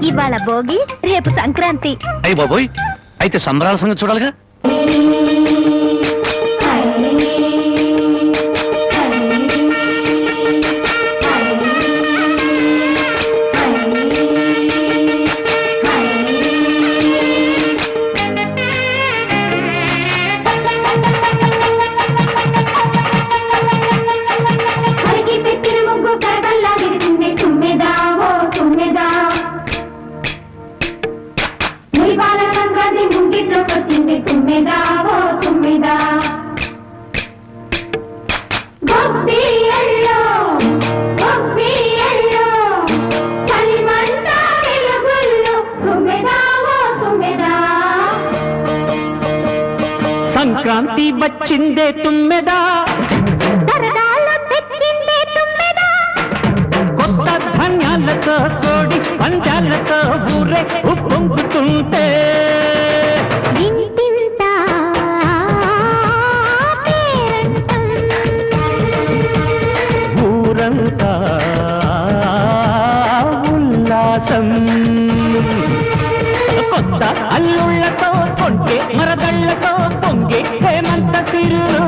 ఇవాళ భోగి, రేపు సంక్రాంతి. అయ్యి బాబోయ్, అయితే సంబరాల సంగతి చూడాలిగా. సంక్రాంతి వచ్చిందే తుమ్మెదా, సరదాలు తెచ్చిందే తుమ్మెదా, కొత్త ధాన్యాలతో కోడి పంచాలతో ఊరే ఉప్పొంగుతుంటే ఇంటింత పేరంటం, ఊరంతా ఉల్లాసం. కొత్త అల్లుళ్లతో కొంటే మరదళ్లతో పొంగే హేమంత సిరులు.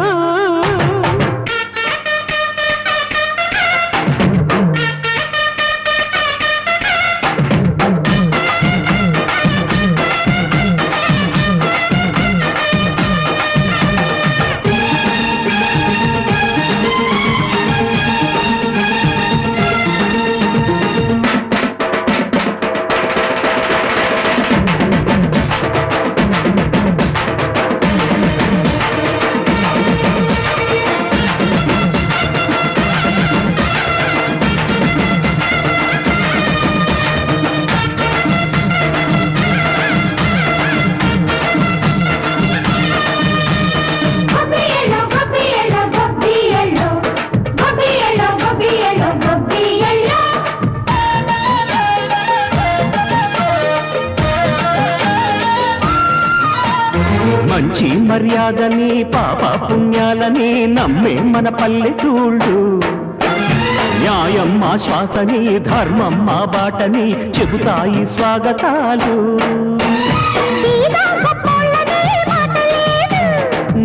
మంచి మర్యాదని పాప పుణ్యాలని నమ్మే మన పల్లెటూళ్ళు, న్యాయం మా శ్వాసని ధర్మం మా బాటని చెబుతాయి స్వాగతాలు.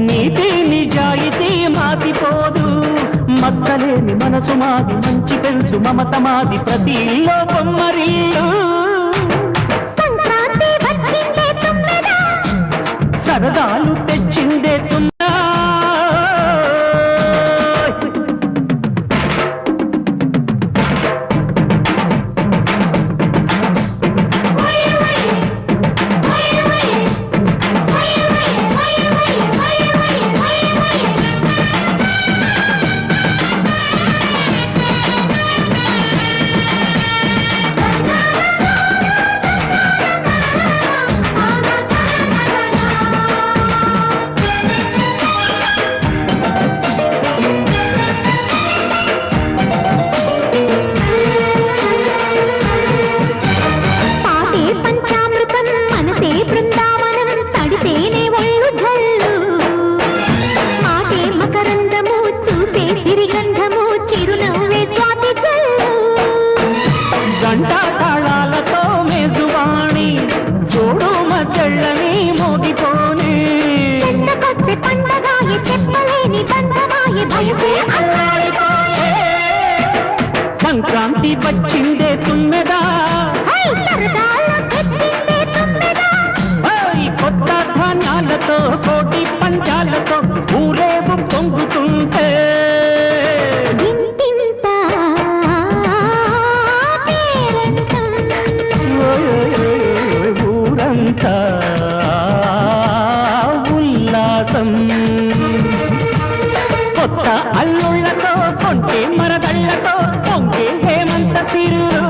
నీతి నిజాయితీ మాసిపోదు, మచ్చలేని మనసు మాది, మంచి పెంచు మమత మాది, ప్రతి ఇల్లో బొమ్మరిల్లు. సరదాలు తెచ్చిందే తుమ్మెదా, గంటా తాళాలతో మేజువాణి చూడు మధ్యళ్ళని మోగిపోని. సంక్రాంతి వచ్చిందే తుమ్మెదా, కొత్త ధాన్యాలతో కోటి పంచాలతో ఊరేగు పొంగుతుంటే ఊరంతా ఉల్లాసం. కొత్త అల్లుళ్లతో కొంటే మరదళ్లతో పొంగే హేమంత సిరులు.